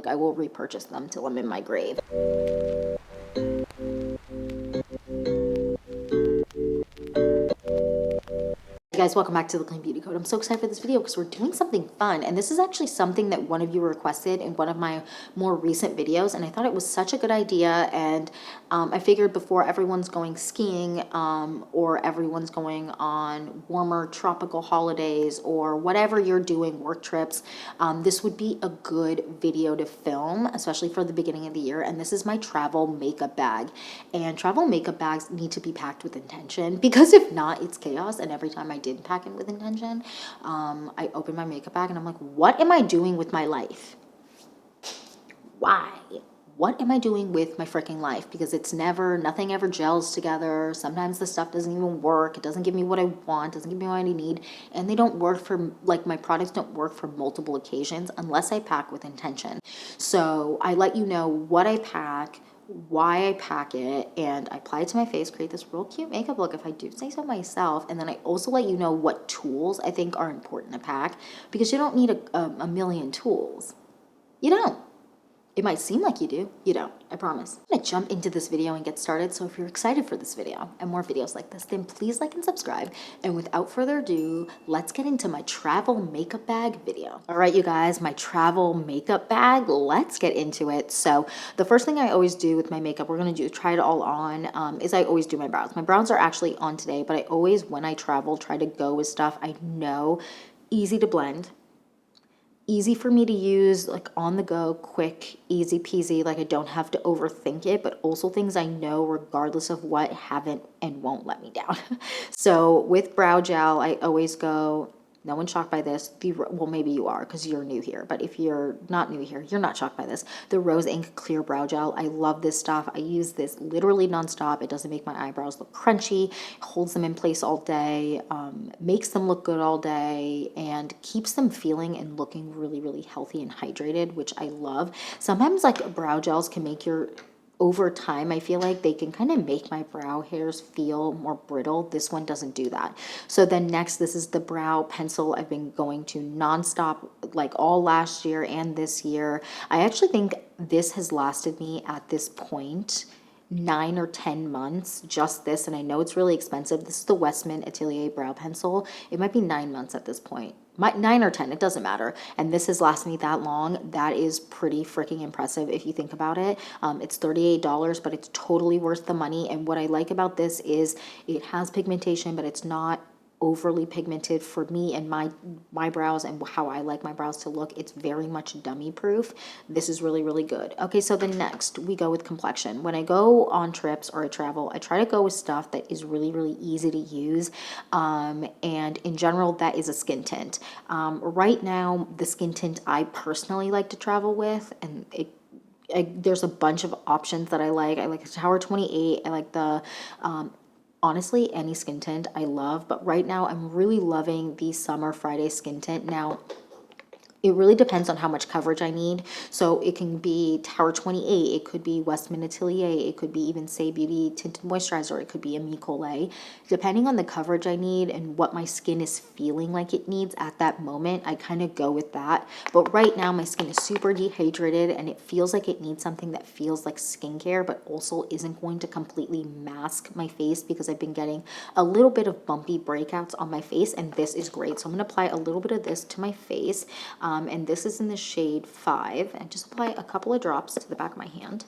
I will repurchase them till I'm in my grave. Hey guys, welcome back to the Clean Beauty Code. I'm so excited for this video because we're doing something fun, and this is actually something that one of you requested in one of my more recent videos, and I thought it was such a good idea. And I figured before everyone's going skiing or everyone's going on warmer tropical holidays or whatever you're doing, work trips, this would be a good video to film, especially for the beginning of the year. And this is my travel makeup bag, and travel makeup bags need to be packed with intention, because if not, it's chaos. And every time I did pack it with intention, I open my makeup bag and I'm like, what am I doing with my life? Why? What am I doing with my freaking life? Because it's never, nothing ever gels together. Sometimes the stuff doesn't even work. It doesn't give me what I want, doesn't give me what I need. And they don't work for, like, my products don't work for multiple occasions unless I pack with intention. So I let you know what I pack, why I pack it, and I apply it to my face, create this real cute makeup look, if I do say so myself. And then I also let you know what tools I think are important to pack, because you don't need a million tools. You don't. It might seem like you do. You don't. I promise. I'm gonna jump into this video and get started. So if you're excited for this video and more videos like this, then please like and subscribe. And without further ado, let's get into my travel makeup bag video. All right, you guys, my travel makeup bag, let's get into it. So the first thing I always do with my makeup, we're gonna do try it all on, is I always do my brows. My brows are actually on today, but I always, when I travel, try to go with stuff I know easy to blend, easy for me to use, like on the go, quick, easy peasy, like I don't have to overthink it, but also things I know regardless of what haven't and won't let me down. So with brow gel, I always go, no one's shocked by this. Well, maybe you are because you're new here, but if you're not new here, you're not shocked by this. The Rose Ink Clear Brow Gel. I love this stuff. I use this literally nonstop. It doesn't make my eyebrows look crunchy, holds them in place all day, makes them look good all day, and keeps them feeling and looking really, really healthy and hydrated, which I love. Sometimes like brow gels can make your, over time, I feel like they can kind of make my brow hairs feel more brittle. This one doesn't do that. So then next, this is the brow pencil. I've been going to nonstop like all last year and this year. I actually think this has lasted me at this point 9 or 10 months, just this. And I know it's really expensive. This is the Westman Atelier Brow Pencil. It might be 9 months at this point. 9 or 10, it doesn't matter. And this has lasted me that long. That is pretty freaking impressive if you think about it. It's $38, but it's totally worth the money. And what I like about this is it has pigmentation, but it's not overly pigmented for me and my brows and how I like my brows to look. It's very much dummy proof. This is really, really good. Okay, so then next we go with Complexion. When I go on trips or I travel, I try to go with stuff that is really, really easy to use. And in general, that is a skin tint. Right now, the skin tint I personally like to travel with, and there's a bunch of options that I like. I like the Tower 28. I like the honestly, any skin tint I love, but right now I'm really loving the Summer Friday skin tint. Now, it really depends on how much coverage I need. So it can be Tower 28, it could be Westman Atelier, it could be even Say Beauty Tinted Moisturizer, it could be a Micole. Depending on the coverage I need and what my skin is feeling like it needs at that moment, I kind of go with that. But right now my skin is super dehydrated and it feels like it needs something that feels like skincare, but also isn't going to completely mask my face, because I've been getting a little bit of bumpy breakouts on my face, and this is great. So I'm going to apply a little bit of this to my face. And this is in the shade 5, and just apply a couple of drops to the back of my hand.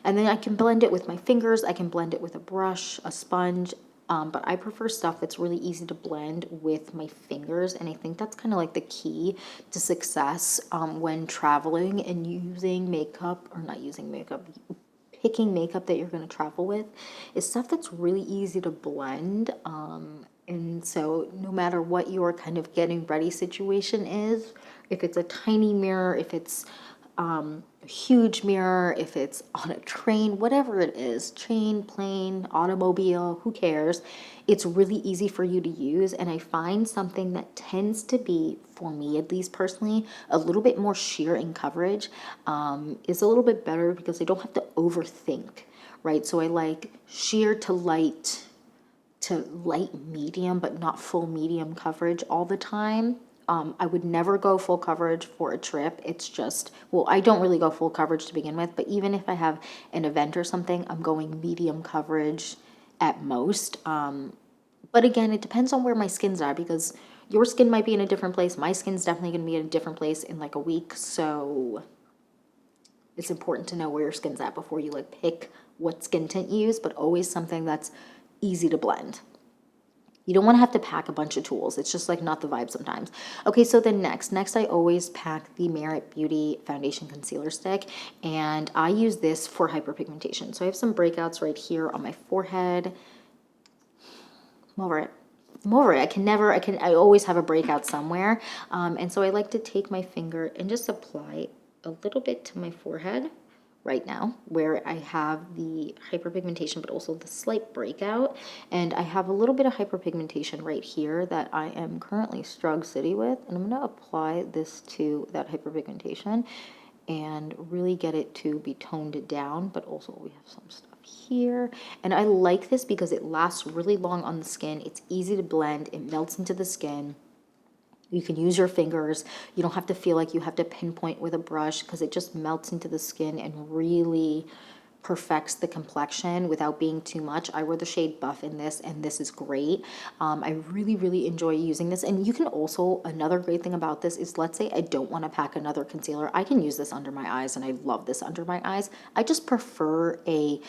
And then I can blend it with my fingers, I can blend it with a brush, a sponge, but I prefer stuff that's really easy to blend with my fingers, and I think that's kind of like the key to success when traveling and using makeup, or not using makeup, picking makeup that you're going to travel with, is stuff that's really easy to blend. And so no matter what your kind of getting ready situation is, if it's a tiny mirror, if it's a huge mirror, if it's on a train, whatever it is, train, plane, automobile, who cares? It's really easy for you to use. And I find something that tends to be, for me at least personally, a little bit more sheer in coverage is a little bit better, because I don't have to overthink, right? So I like sheer to light medium, but not full medium coverage all the time. I would never go full coverage for a trip. It's just, well, I don't really go full coverage to begin with, but even if I have an event or something, I'm going medium coverage at most. But again, it depends on where my skins are, because your skin might be in a different place. My skin's definitely going to be in a different place in like a week. So it's important to know where your skin's at before you like pick what skin tint you use, but always something that's easy to blend. You don't want to have to pack a bunch of tools. It's just like not the vibe sometimes. Okay, so then next I always pack the Merit Beauty Foundation Concealer Stick, and I use this for hyperpigmentation. So I have some breakouts right here on my forehead. I'm over it. I always have a breakout somewhere. And so I like to take my finger and just apply a little bit to my forehead right now, where I have the hyperpigmentation, but also the slight breakout. And I have a little bit of hyperpigmentation right here that I am currently Strug City with. And I'm going to apply this to that hyperpigmentation and really get it to be toned down, but also we have some stuff here. And I like this because it lasts really long on the skin. It's easy to blend. It melts into the skin. You can use your fingers. You don't have to feel like you have to pinpoint with a brush, because it just melts into the skin and really perfects the complexion without being too much. I wear the shade Buff in this, and this is great. I really enjoy using this. And you can also, another great thing about this is, let's say I don't want to pack another concealer. I can use this under my eyes, and I love this under my eyes. I just prefer a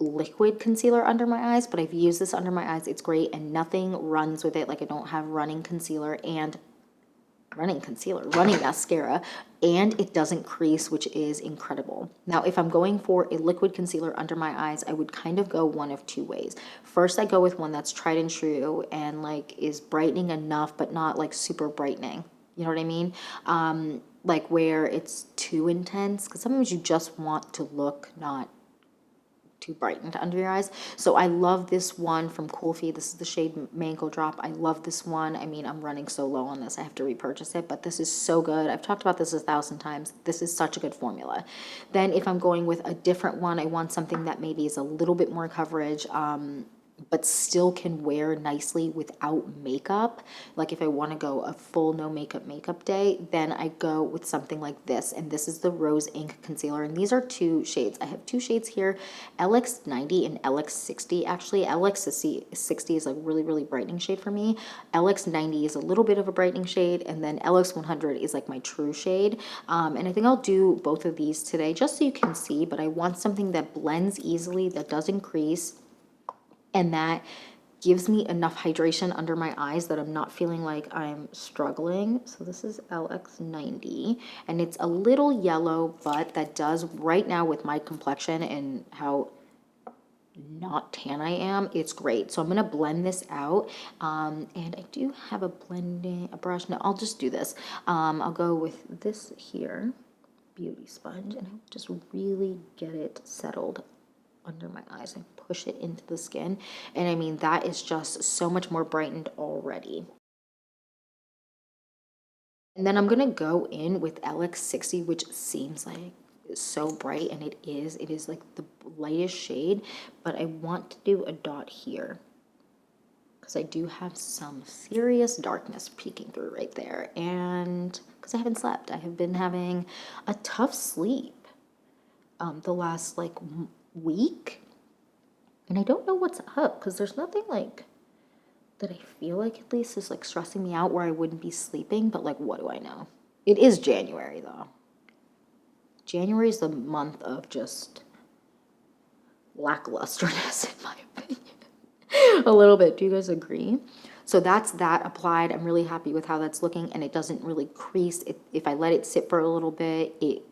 liquid concealer under my eyes, but I've used this under my eyes. It's great, and nothing runs with it. Like, I don't have running mascara, and it doesn't crease, which is incredible. Now, if I'm going for a liquid concealer under my eyes, I would kind of go one of two ways. First, I go with one that's tried and true and like is brightening enough, but not like super brightening. You know what I mean? Like where it's too intense, because sometimes you just want to look not too brightened under your eyes. So I love this one from Kulfi. This is the shade Mango Drop. I love this one. I mean, I'm running so low on this, I have to repurchase it, but this is so good. I've talked about this 1,000 times. This is such a good formula. Then if I'm going with a different one, I want something that maybe is a little bit more coverage, but still can wear nicely without makeup. Like if I want to go a full no makeup day, then I go with something like this. And this is the Rose Ink Concealer. And these are two shades. I have two shades here, LX90 and LX60. Actually, LX60 is a really brightening shade for me. LX90 is a little bit of a brightening shade. And then LX100 is like my true shade. And I think I'll do both of these today just so you can see. But I want something that blends easily, that doesn't crease, and that gives me enough hydration under my eyes that I'm not feeling like I'm struggling. So this is LX90, and it's a little yellow, but that does, right now with my complexion and how not tan I am, it's great. So I'm gonna blend this out, and I do have a brush. No, I'll just do this. I'll go with this here, beauty sponge, and I just really get it settled under my eyes and push it into the skin. And I mean, that is just so much more brightened already. And then I'm gonna go in with LX60, which seems like so bright, and it is like the lightest shade, but I want to do a dot here because I do have some serious darkness peeking through right there. And because I haven't slept, I have been having a tough sleep the last like week, and I don't know what's up, because there's nothing like that I feel like at least is like stressing me out where I wouldn't be sleeping, but like, what do I know? It is January though. January is the month of just lacklusterness, in my opinion. A little bit. Do you guys agree? So that's that applied. I'm really happy with how that's looking, and it doesn't really crease. If I let it sit for a little bit, it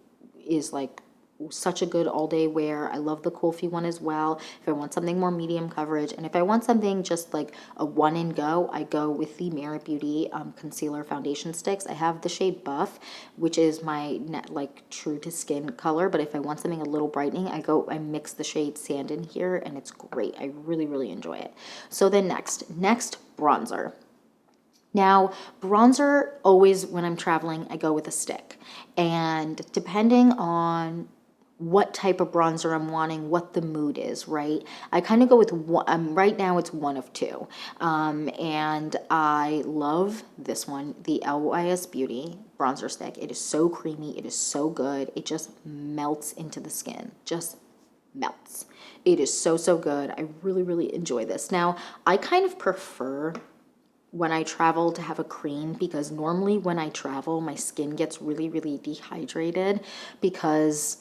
is like such a good all day wear. I love the Kulfi one as well. If I want something more medium coverage, and if I want something just like a one and go, I go with the Merit Beauty concealer foundation sticks. I have the shade Buff, which is my like true to skin color, but if I want something a little brightening, I mix the shade Sand in here, and it's great. I really enjoy it. So then next bronzer. Now, bronzer, always when I'm traveling, I go with a stick. And depending on what type of bronzer I'm wanting, what the mood is, right? I kind of go with one, right now it's one of two. And I love this one, the LYS Beauty bronzer stick. It is so creamy. It is so good. It just melts into the skin, just melts. It is so, so good. I really, really enjoy this. Now, I kind of prefer when I travel to have a cream, because normally when I travel, my skin gets really, really dehydrated because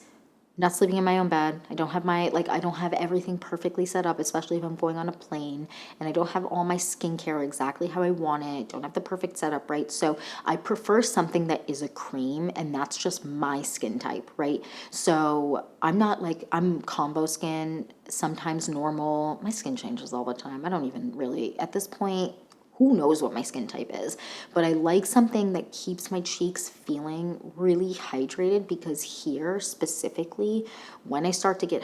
I'm not sleeping in my own bed. I don't have I don't have everything perfectly set up, especially if I'm going on a plane, and I don't have all my skincare exactly how I want it. Don't have the perfect setup, right? So I prefer something that is a cream, and that's just my skin type, right? So I'm not I'm combo skin, sometimes normal. My skin changes all the time. I don't even really, at this point, who knows what my skin type is, but I like something that keeps my cheeks feeling really hydrated, because here specifically, when I start to get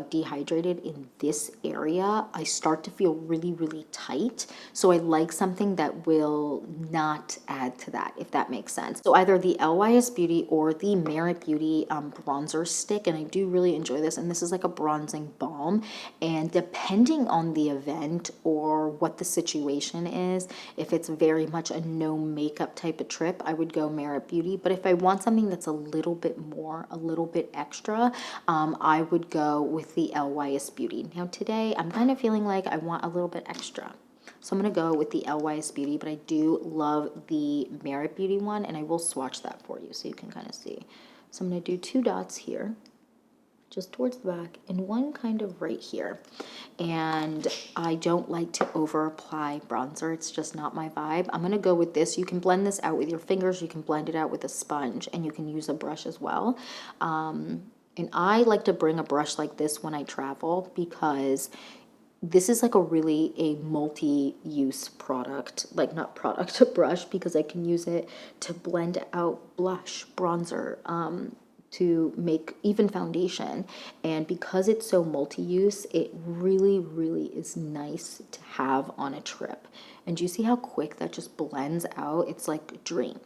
dehydrated in this area, I start to feel really, really tight. So I like something that will not add to that, if that makes sense. So either the LYS Beauty or the Merit Beauty bronzer stick, and I do really enjoy this, and this is like a bronzing balm, and depending on the event or what the situation is, if it's very much a no makeup type of trip, I would go Merit Beauty. But if I want something that's a little bit more, a little bit extra, I would go with the LYS Beauty. Now today, I'm kind of feeling like I want a little bit extra. So I'm going to go with the LYS Beauty, but I do love the Merit Beauty one, and I will swatch that for you so you can kind of see. So I'm going to do 2 dots here, just towards the back, and one kind of right here. And I don't like to over apply bronzer. It's just not my vibe. I'm going to go with this. You can blend this out with your fingers. You can blend it out with a sponge, and you can use a brush as well. And I like to bring a brush like this when I travel, because this is like a multi-use product, like not product, a brush, because I can use it to blend out blush, bronzer, to make even foundation. And because it's so multi-use, it really, really is nice to have on a trip. And do you see how quick that just blends out? It's like dream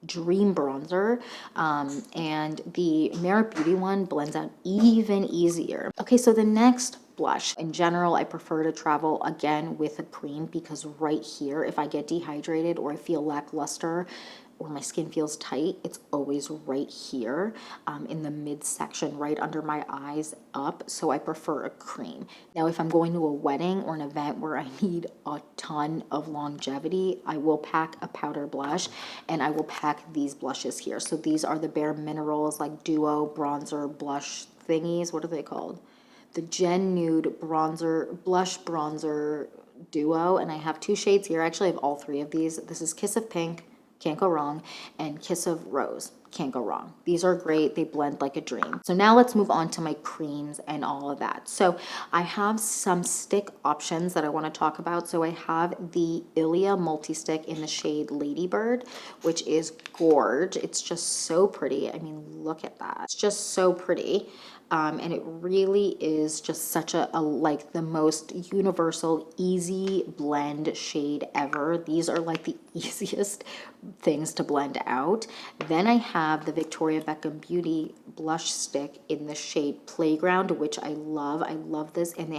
bronzer. And the Merit Beauty one blends out even easier. Okay, so the next blush, in general, I prefer to travel again with a cream, because right here, if I get dehydrated or I feel lackluster or my skin feels tight, it's always right here in the midsection, right under my eyes up. So I prefer a cream. Now, if I'm going to a wedding or an event where I need a ton of longevity, I will pack a powder blush, and I will pack these blushes here. So these are the BareMinerals like duo bronzer blush thingies. What are they called? The Gen Nude blush bronzer duo, and I have 2 shades here. Actually, I have all 3 of these. This is Kiss of Pink, can't go wrong, and Kiss of Rose, can't go wrong. These are great. They blend like a dream. So now let's move on to my creams and all of that. So I have some stick options that I want to talk about. So I have the Ilia Multi-Stick in the shade Ladybird, which is gorge. It's just so pretty. I mean, look at that. It's just so pretty. And it really is just such like the most universal, easy blend shade ever. These are like the easiest things to blend out. Then I have the Victoria Beckham Beauty blush stick in the shade Playground, which I love. I love this, and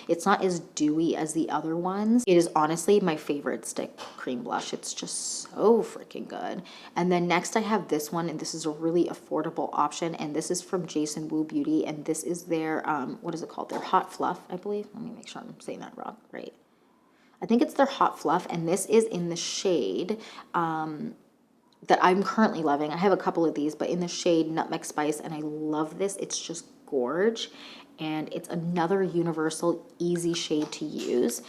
it's not as dewy as the other ones. It is honestly my favorite stick cream blush. It's just so freaking good. And then next I have this one, and this is a really affordable option, and this is from Jason Wu Beauty, and this is their what is it called? Their Hot Fluff, I believe. Let me make sure I'm saying that wrong, right? I think it's their Hot Fluff, and this is in the shade that I'm currently loving. I have a couple of these, but in the shade Nutmeg Spice, and I love this. It's just gorge, and it's another universal, easy shade to use.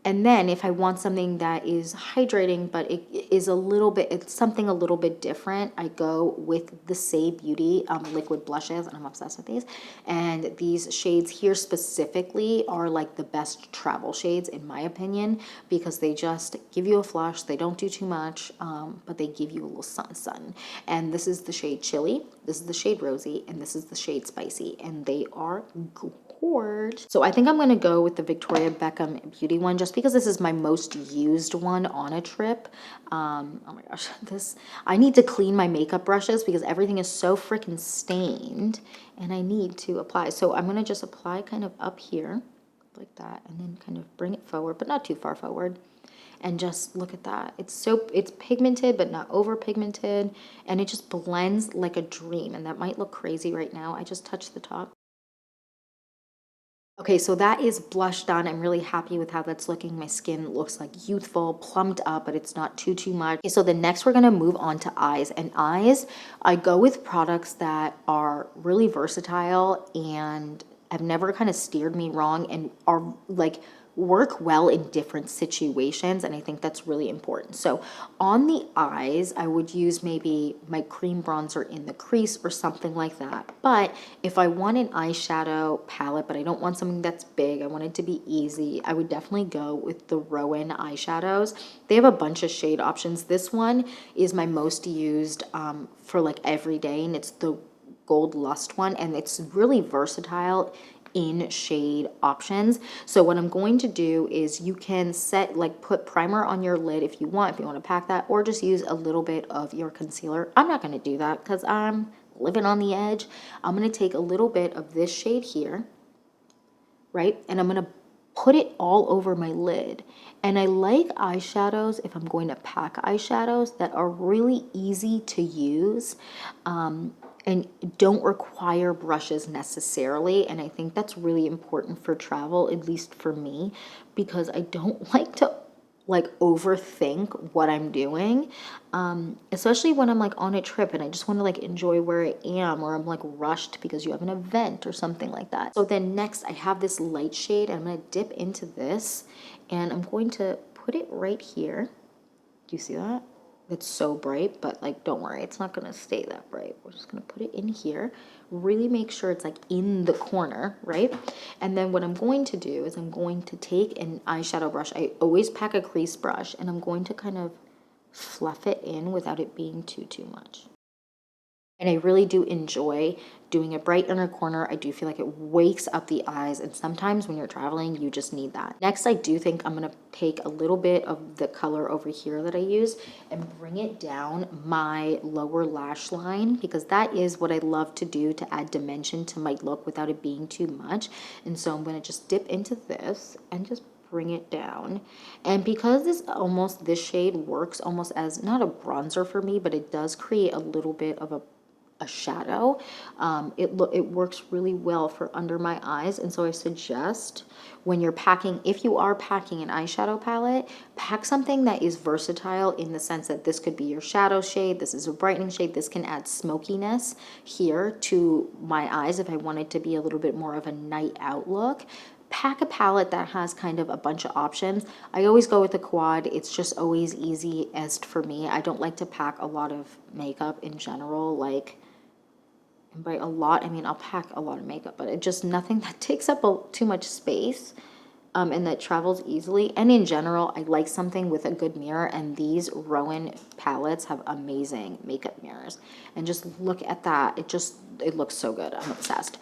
And then if I want something that is hydrating, but it is it's something a little bit different, I go with the Say Beauty liquid blushes, and I'm obsessed with these. And these shades here specifically are like the best travel shades, in my opinion, because they just give you a flush. They don't do too much, but they give you a little sun. And this is the shade Chili, this is the shade Rosy, and this is the shade Spicy, and they are gorgeous. record. So I think I'm gonna go with the Victoria Beckham Beauty one just because this is my most used one on a trip. Oh my gosh, I need to clean my makeup brushes because everything is so freaking stained and I need to apply. So I'm gonna just apply kind of up here like that and then kind of bring it forward, but not too far forward. And just look at that. It's pigmented, but not over pigmented. And it just blends like a dream. And that might look crazy right now. I just touched the top. Okay, so that is blush done. I'm really happy with how that's looking. My skin looks like youthful, plumped up, but it's not too much. Okay, so the next we're gonna move on to eyes. And eyes, I go with products that are really versatile and have never kind of steered me wrong and are like work well in different situations, and I think that's really important. So on the eyes, I would use maybe my cream bronzer in the crease or something like that. But if I want an eyeshadow palette, but I don't want something that's big, I want it to be easy, I would definitely go with the Rowan eyeshadows. They have a bunch of shade options. This one is my most used for like every day, and it's the Gold Lust one, and it's really versatile in shade options. So what I'm going to do is you can put primer on your lid if you want to pack that, or just use a little bit of your concealer. I'm not going to do that because I'm living on the edge. I'm going to take a little bit of this shade here, right? And I'm going to put it all over my lid. And I like eyeshadows, if I'm going to pack eyeshadows, that are really easy to use and don't require brushes necessarily. And I think that's really important for travel, at least for me, because I don't like to overthink what I'm doing, especially when I'm like on a trip and I just want to like enjoy where I am, or I'm like rushed because you have an event or something like that. So then next I have this light shade and I'm going to dip into this and I'm going to put it right here. Do you see that? It's so bright, but like don't worry, it's not going to stay that bright. We're just going to put it in here, really make sure it's like in the corner, right? And then what I'm going to do is I'm going to take an eyeshadow brush. I always pack a crease brush, and I'm going to kind of fluff it in without it being too much. And I really do enjoy doing a bright inner corner. I do feel like it wakes up the eyes, and sometimes when you're traveling, you just need that. Next, I do think I'm gonna take a little bit of the color over here that I use and bring it down my lower lash line, because that is what I love to do to add dimension to my look without it being too much. And so I'm gonna just dip into this and just bring it down. And because this shade works almost as not a bronzer for me, but it does create a little bit of a shadow. It works really well for under my eyes. And so I suggest when you're packing, if you are packing an eyeshadow palette, pack something that is versatile in the sense that this could be your shadow shade, this is a brightening shade, this can add smokiness here to my eyes if I want it to be a little bit more of a night out look. Pack a palette that has kind of a bunch of options. I always go with the quad. It's just always easiest for me. I don't like to pack a lot of makeup in general, and by a lot, I mean, I'll pack a lot of makeup, but it's just nothing that takes up too much space and that travels easily. And in general, I like something with a good mirror, and these Rowan palettes have amazing makeup mirrors. And just look at that. It looks so good. I'm obsessed.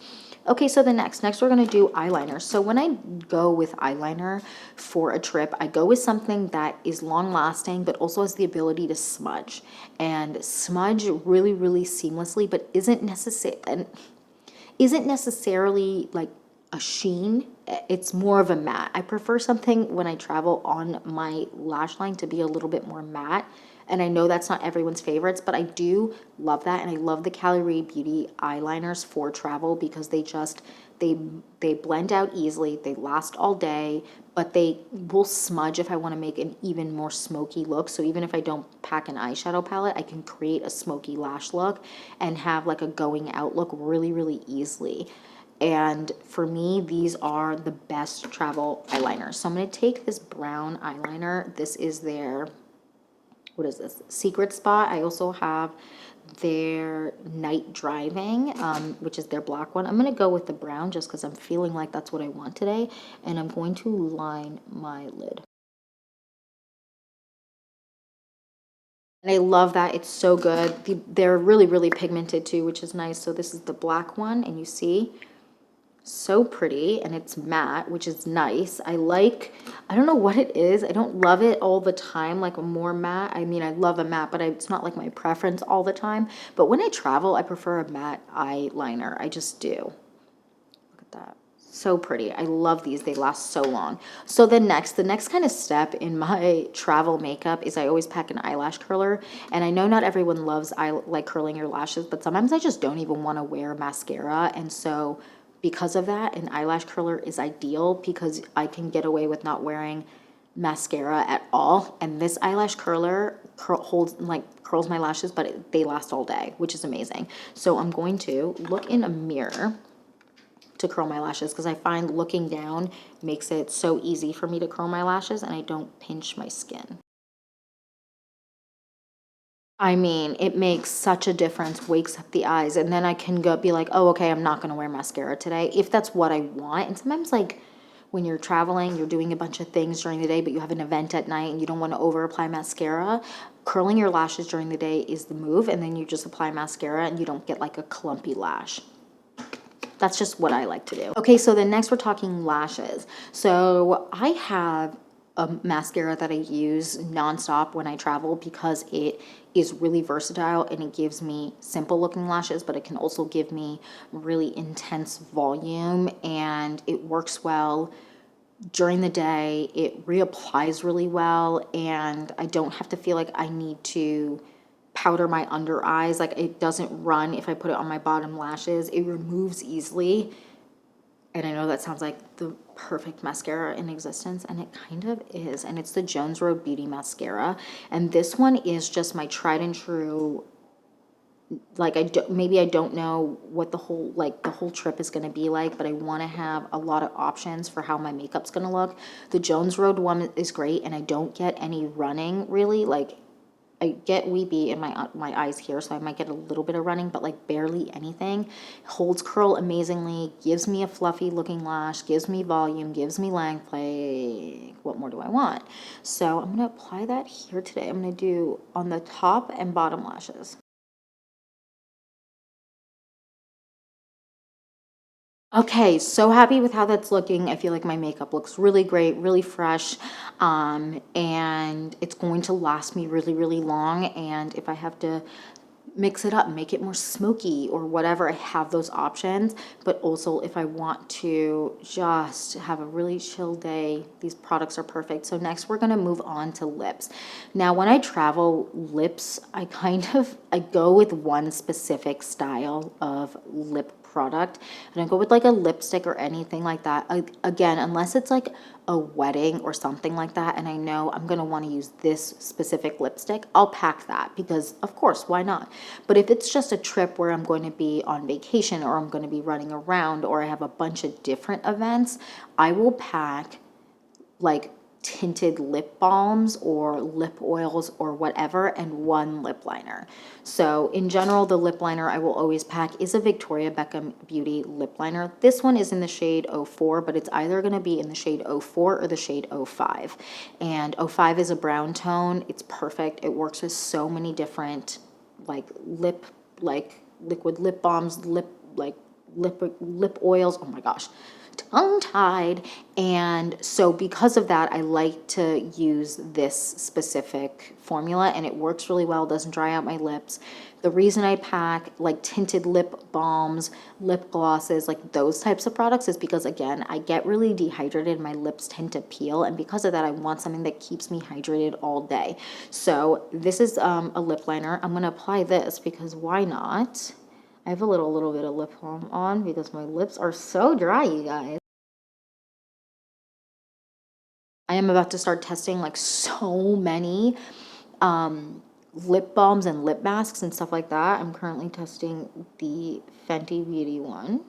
Okay, so next we're going to do eyeliner. So when I go with eyeliner for a trip, I go with something that is long lasting, but also has the ability to smudge and smudge really, really seamlessly, but isn't necessarily like a sheen. It's more of a matte. I prefer something when I travel on my lash line to be a little bit more matte. And I know that's not everyone's favorites, but I do love that. And I love the Calorie Beauty eyeliners for travel because they blend out easily. They last all day, but they will smudge if I want to make an even more smoky look. So even if I don't pack an eyeshadow palette, I can create a smoky lash look and have like a going out look really, really easily. And for me, these are the best travel eyeliners. So I'm going to take this brown eyeliner. This is their, what is this? Secret Spot. I also have their Night Driving, which is their black one. I'm going to go with the brown just because I'm feeling like that's what I want today. And I'm going to line my lid. And I love that. It's so good. They're really, really pigmented too, which is nice. So this is the black one, and you see So pretty, and it's matte, which is nice. I don't know what it is. I don't love it all the time, like a more matte. I mean, I love a matte, but it's not like my preference all the time. But when I travel, I prefer a matte eyeliner. I just do. Look at that. So pretty. I love these. They last so long. So the next kind of step in my travel makeup is I always pack an eyelash curler. And I know not everyone loves like curling your lashes, but sometimes I just don't even want to wear mascara. And so because of that, an eyelash curler is ideal because I can get away with not wearing mascara at all. And this eyelash curler curls my lashes, but they last all day, which is amazing. So I'm going to look in a mirror to curl my lashes because I find looking down makes it so easy for me to curl my lashes and I don't pinch my skin. I mean, it makes such a difference, wakes up the eyes, and then I can go be like, oh, okay, I'm not gonna wear mascara today if that's what I want. And sometimes like when you're traveling, you're doing a bunch of things during the day, but you have an event at night and you don't want to over apply mascara, curling your lashes during the day is the move, and then you just apply mascara and you don't get like a clumpy lash. That's just what I like to do. Okay, so then next we're talking lashes. So I have a mascara that I use nonstop when I travel because it is really versatile and it gives me simple looking lashes, but it can also give me really intense volume, and it works well during the day. It reapplies really well, and I don't have to feel like I need to powder my under eyes. Like it doesn't run if I put it on my bottom lashes. It removes easily. And I know that sounds like the perfect mascara in existence, and it kind of is. And it's the Jones Road Beauty Mascara. And this one is just my tried and true. Like maybe I don't know what the whole trip is going to be like, but I want to have a lot of options for how my makeup's going to look. The Jones Road one is great, and I don't get any running really. Like I get weepy in my eyes here, so I might get a little bit of running, but like barely anything. Holds curl amazingly, gives me a fluffy looking lash, gives me volume, gives me length. Like, what more do I want? So I'm gonna apply that here today. I'm gonna do on the top and bottom lashes. Okay, so happy with how that's looking. I feel like my makeup looks really great, really fresh, and it's going to last me really, really long. And if I have to mix it up, make it more smoky or whatever, I have those options. But also if I want to just have a really chill day, these products are perfect. So next we're gonna move on to lips. Now when I travel, lips, I go with one specific style of lip product. I don't go with like a lipstick or anything like that. Again, unless it's like a wedding or something like that, and I know I'm gonna want to use this specific lipstick, I'll pack that because of course, why not? But if it's just a trip where I'm going to be on vacation or I'm going to be running around or I have a bunch of different events, I will pack like tinted lip balms or lip oils or whatever and one lip liner. So in general, the lip liner I will always pack is a Victoria Beckham Beauty lip liner. This one is in the shade 04, but it's either going to be in the shade 04 or the shade 05. And 05 is a brown tone. It's perfect. It works with so many different like liquid lip balms, lip oils. Oh my gosh, tongue-tied. And so because of that, I like to use this specific formula, and it works really well, doesn't dry out my lips. The reason I pack like tinted lip balms, lip glosses, like those types of products is because, again, I get really dehydrated, my lips tend to peel, and because of that, I want something that keeps me hydrated all day. So this is a lip liner. I'm going to apply this because why not? I have a little bit of lip balm on because my lips are so dry, you guys. I am about to start testing like so many lip balms and lip masks and stuff like that. I'm currently testing the Fenty Beauty one,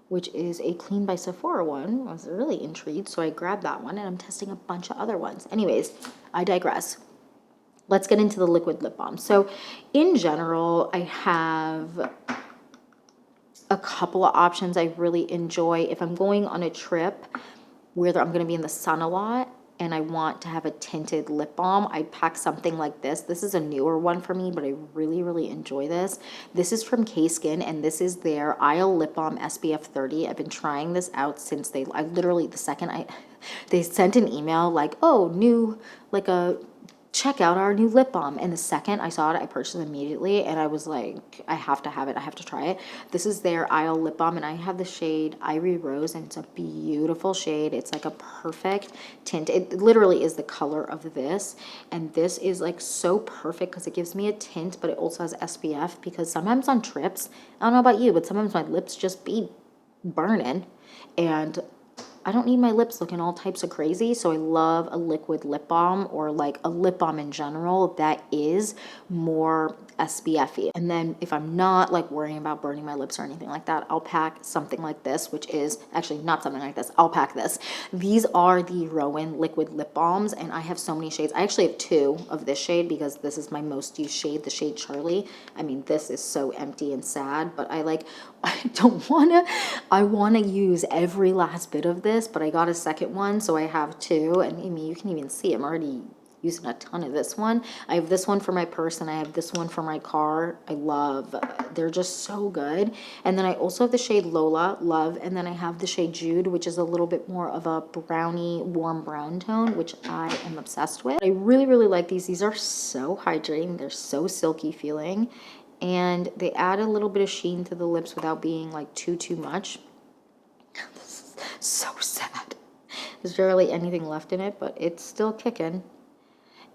which is a Clean by Sephora one. I was really intrigued, so I grabbed that one, and I'm testing a bunch of other ones. Anyways, I digress. Let's get into the liquid lip balm. So in general, I have a couple of options I really enjoy. If I'm going on a trip where I'm going to be in the sun a lot, and I want to have a tinted lip balm, I pack something like this. This is a newer one for me, but I really, really enjoy this. This is from K-Skin, and this is their Isle Lip Balm SPF 30. I've been trying this out since I literally, the second they sent an email like, oh, new, like a, check out our new lip balm. And the second I saw it, I purchased it immediately, and I was like, I have to have it. I have to try it. This is their Isle Lip Balm, and I have the shade Ivory Rose, and it's a beautiful shade. It's like a perfect tint. It literally is the color of this, and this is like so perfect because it gives me a tint, but it also has SPF, because sometimes on trips, I don't know about you, but sometimes my lips just be burning, and I don't need my lips looking all types of crazy, so I love a liquid lip balm, or like a lip balm in general that is more SPF-y. And then if I'm not like worrying about burning my lips or anything like that, I'll pack something like this, which is actually not something like this. I'll pack this. These are the Rowan liquid lip balms, and I have so many shades. I actually have 2 of this shade because this is my most used shade, the shade Charlie. I mean, this is so empty and sad, but I want to use every last bit of this, but I got a second one, so I have 2, and I mean, you can even see I'm already using a ton of this one. I have this one for my purse, and I have this one for my car. I love, they're just so good. And then I also have the shade Lola, love, and then I have the shade Jude, which is a little bit more of a brownie, warm brown tone, which I am obsessed with. I really, really like these. These are so hydrating. They're so silky feeling, and they add a little bit of sheen to the lips without being like too much. This is so sad. There's barely anything left in it, but it's still kicking.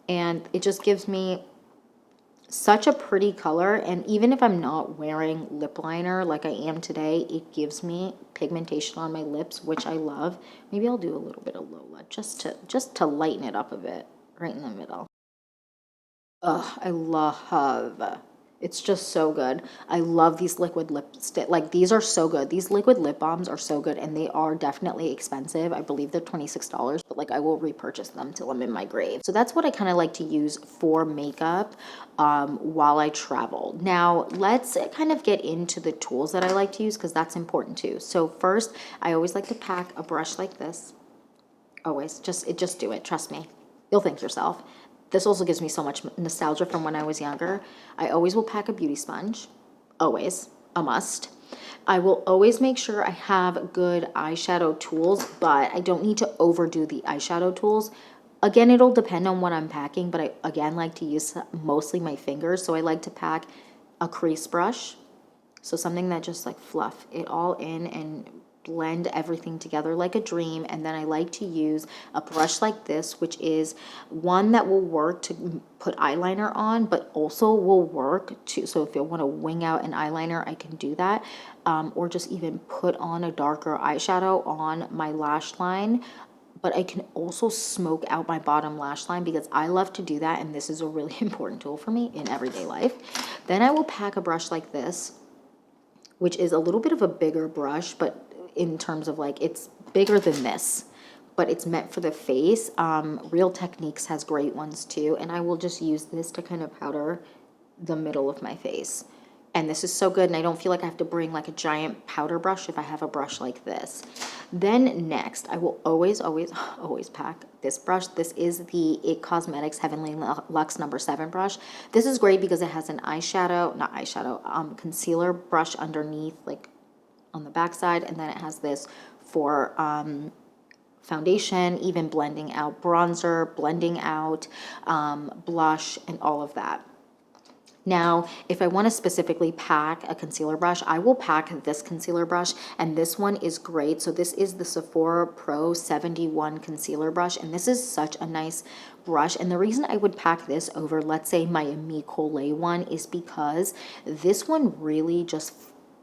And it just gives me such a pretty color. And even if I'm not wearing lip liner like I am today, it gives me pigmentation on my lips, which I love. Maybe I'll do a little bit of Lola just to lighten it up a bit right in the middle. Ugh, I love, it's just so good. I love these liquid lipstick. Like, these are so good. These liquid lip balms are so good, and they are definitely expensive. I believe they're $26, but like I will repurchase them till I'm in my grave. So that's what I kind of like to use for makeup while I travel. Now, let's kind of get into the tools that I like to use, because that's important too. So first, I always like to pack a brush like this. Always, just do it. Trust me. You'll thank yourself. This also gives me so much nostalgia from when I was younger. I always will pack a beauty sponge. Always. A must. I will always make sure I have good eyeshadow tools, but I don't need to overdo the eyeshadow tools. Again, it'll depend on what I'm packing, but I, again, like to use mostly my fingers. So I like to pack a crease brush. So something that just like fluff it all in and blend everything together like a dream. And then I like to use a brush like this, which is one that will work to put eyeliner on, but also will work to, so if you want to wing out an eyeliner, I can do that, or just even put on a darker eyeshadow on my lash line. But I can also smoke out my bottom lash line, because I love to do that, and this is a really important tool for me in everyday life. Then I will pack a brush like this, which is a little bit of a bigger brush, but in terms of like, it's bigger than this, but it's meant for the face. Real Techniques has great ones too, and I will just use this to kind of powder the middle of my face. And this is so good, and I don't feel like I have to bring like a giant powder brush if I have a brush like this. Then next, I will always pack this brush. This is the IT Cosmetics Heavenly Luxe number 7 brush. This is great because it has an concealer brush underneath, like on the back side, and then it has this for foundation, even blending out bronzer, blending out blush, and all of that. Now, if I want to specifically pack a concealer brush, I will pack this concealer brush, and this one is great. So this is the Sephora Pro 71 concealer brush, and this is such a nice brush. And the reason I would pack this over, let's say, my Ami Collet one, is because this one really just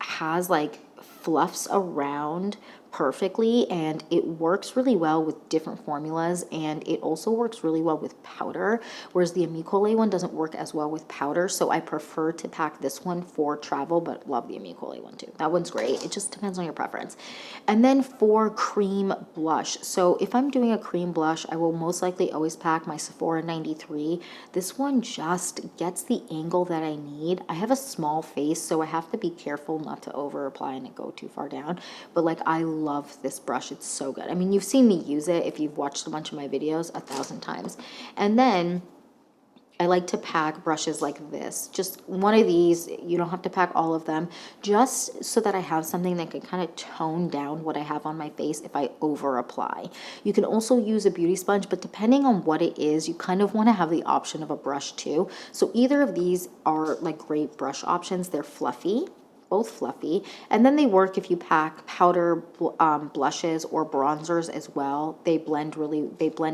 has like fluffs around perfectly, and it works really well with different formulas, and it also works really well with powder, whereas the Ami Collet one doesn't work as well with powder. So I prefer to pack this one for travel, but love the Ami Collet one too. That one's great. It just depends on your preference. And then for cream blush, so if I'm doing a cream blush, I will most likely always pack my Sephora 93. This one just gets the angle that I need. I have a small face, so I have to be careful not to over apply and it go too far down, but like I love this brush. It's so good. I mean, you've seen me use it if you've watched a bunch of my videos 1,000 times. And then I like to pack brushes like this. Just one of these, you don't have to pack all of them, just so that I have something that can kind of tone down what I have on my face if I over apply. You can also use a beauty sponge, but depending on what it is, you kind of want to have the option of a brush too. So either of these are like great brush options. They're fluffy, both fluffy, and then they work if you pack powder blushes or bronzers as well. They blend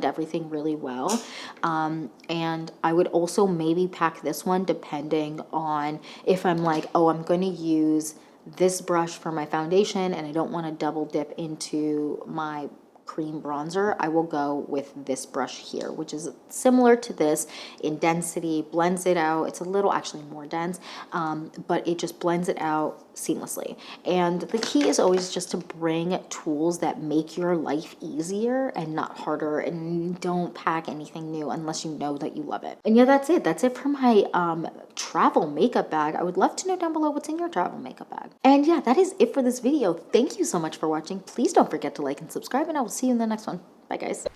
everything really well. And I would also maybe pack this one depending on if I'm like, oh, I'm going to use this brush for my foundation and I don't want to double dip into my cream bronzer, I will go with this brush here, which is similar to this in density, blends it out. It's a little actually more dense, but it just blends it out seamlessly. And the key is always just to bring tools that make your life easier and not harder, and don't pack anything new unless you know that you love it. And yeah, that's it. That's it for my travel makeup bag. I would love to know down below what's in your travel makeup bag. And yeah, that is it for this video. Thank you so much for watching. Please don't forget to like and subscribe, and I will see you in the next one. Bye, guys.